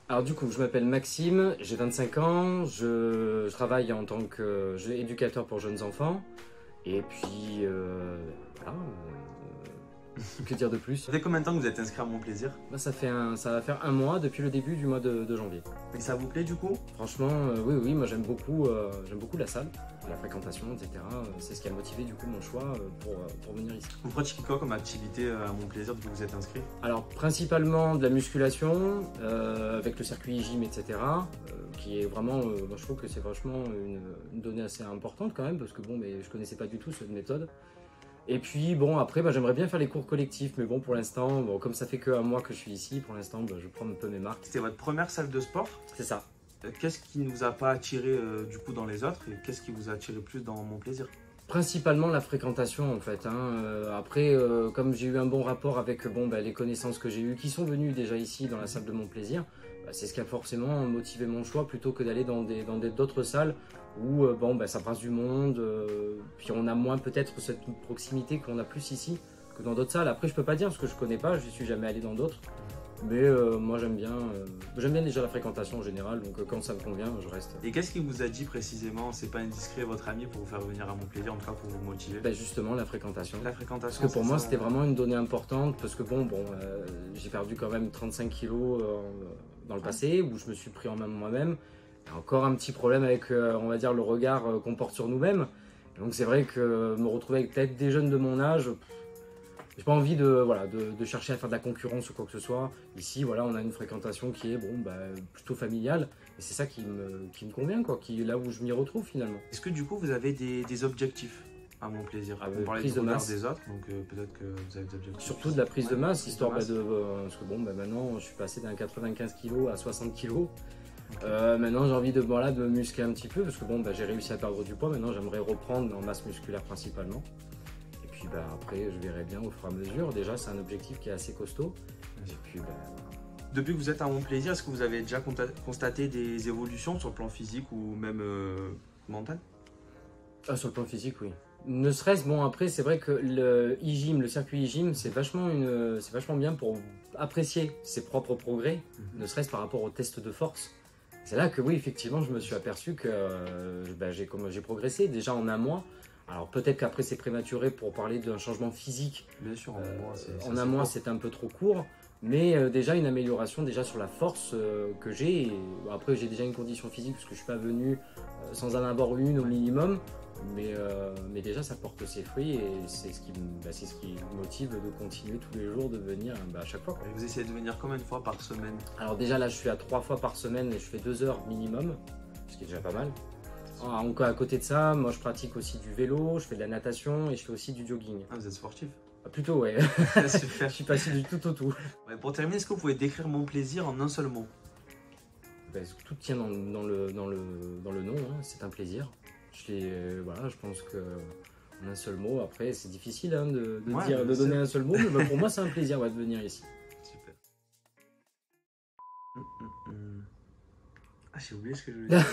Alors du coup, je m'appelle Maxime, j'ai 25 ans, je travaille en tant qu'éducateur pour jeunes enfants. Et puis, voilà, que dire de plus? Ça fait combien de temps que vous êtes inscrit à Mon Plaisir? Bah, ça va faire un mois depuis le début du mois de janvier. Et ça vous plaît du coup? Franchement, oui, oui, moi j'aime beaucoup la salle, la fréquentation, etc. C'est ce qui a motivé du coup mon choix pour venir ici. Vous pratiquez quoi comme activité à Mon Plaisir depuis que vous êtes inscrit? Alors principalement de la musculation, avec le circuit gym, etc. Qui est vraiment, moi, je trouve que c'est vachement une donnée assez importante quand même, parce que bon, mais je connaissais pas du tout cette méthode. Et puis bon, après, bah, j'aimerais bien faire les cours collectifs, mais bon, pour l'instant, bon, comme ça fait qu'un mois que je suis ici, pour l'instant, bah, je prends un peu mes marques. C'était votre première salle de sport? C'est ça. Qu'est-ce qui ne vous a pas attiré du coup dans les autres et qu'est-ce qui vous a attiré plus dans Mon Plaisir? Principalement la fréquentation en fait, hein. Après, comme j'ai eu un bon rapport avec bon, bah, les connaissances que j'ai eues, qui sont venues déjà ici dans la salle de Mon Plaisir, bah, c'est ce qui a forcément motivé mon choix plutôt que d'aller dans d'autres salles où bon, bah, ça brasse du monde, puis on a moins peut-être cette proximité qu'on a plus ici que dans d'autres salles. Après, je peux pas dire parce que je connais pas, je suis jamais allé dans d'autres. Mais moi j'aime bien déjà la fréquentation en général, donc quand ça me convient, je reste. Et qu'est-ce qui vous a dit précisément, c'est pas indiscret, votre ami, pour vous faire venir à Mon Plaisir, en tout cas pour vous motiver? Ben justement la fréquentation. La Parce fréquentation, que pour c'est moi ça, c'était vraiment une donnée importante, parce que bon, j'ai perdu quand même 35 kilos dans le passé, où je me suis pris en main moi-même. Il y a encore un petit problème avec, on va dire, le regard qu'on porte sur nous-mêmes. Donc c'est vrai que me retrouver avec peut-être des jeunes de mon âge, j'ai pas envie voilà, de chercher à faire de la concurrence ou quoi que ce soit. Ici, voilà, on a une fréquentation qui est bon, bah, plutôt familiale. Et c'est ça qui me convient, quoi, qui est là où je m'y retrouve finalement. Est-ce que du coup vous avez des objectifs à Mon Plaisir? Ah, On parlait prise du de regard masse. des autres, donc peut-être que vous avez des objectifs. Surtout de la prise de Ouais, masse, prise histoire de masse. parce que bon, bah, maintenant je suis passé d'un 95 kg à 60 kg. Ok. Maintenant j'ai envie voilà, de me muscler un petit peu, parce que bon, bah, j'ai réussi à perdre du poids. Maintenant j'aimerais reprendre en masse musculaire principalement. Et puis bah, après je verrai bien au fur et à mesure. Déjà c'est un objectif qui est assez costaud. Et puis bah, Depuis que vous êtes à Mon Plaisir, est-ce que vous avez déjà constaté des évolutions sur le plan physique ou même mental? ah, sur le plan physique, oui. Ne serait-ce, bon après c'est vrai que le e-gym, le circuit e-gym, c'est vachement bien pour apprécier ses propres progrès, ne serait-ce par rapport au test de force. C'est là que oui, effectivement, je me suis aperçu que bah, j'ai progressé déjà en un mois. Alors peut-être qu'après c'est prématuré pour parler d'un changement physique. Bien sûr, en un mois, c'est En un assez mois, court. c'est un peu trop court, mais déjà une amélioration déjà sur la force que j'ai. Et, bon, après, j'ai déjà une condition physique parce que je suis pas venu sans en avoir une au minimum, mais déjà ça porte ses fruits et c'est c'est ce qui me motive de continuer tous les jours, de venir bah, à chaque fois, quoi. Et vous essayez de venir combien de fois par semaine? Alors déjà là, je suis à 3 fois par semaine et je fais 2 heures minimum, ce qui est déjà pas mal. Encore à côté de ça, moi je pratique aussi du vélo, je fais de la natation et je fais aussi du jogging. Ah, vous êtes sportif. Ah, plutôt, ouais. Super. Je suis passé du tout au tout. Ouais, pour terminer, est-ce que vous pouvez décrire Mon Plaisir en un seul mot? Ben, tout tient dans le nom, hein. C'est un plaisir. Voilà, je pense que en un seul mot, après c'est difficile hein, Ouais, de donner un seul mot, mais ben, pour moi c'est un plaisir ouais, de venir ici. Super. Ah, j'ai oublié ce que je voulais dire.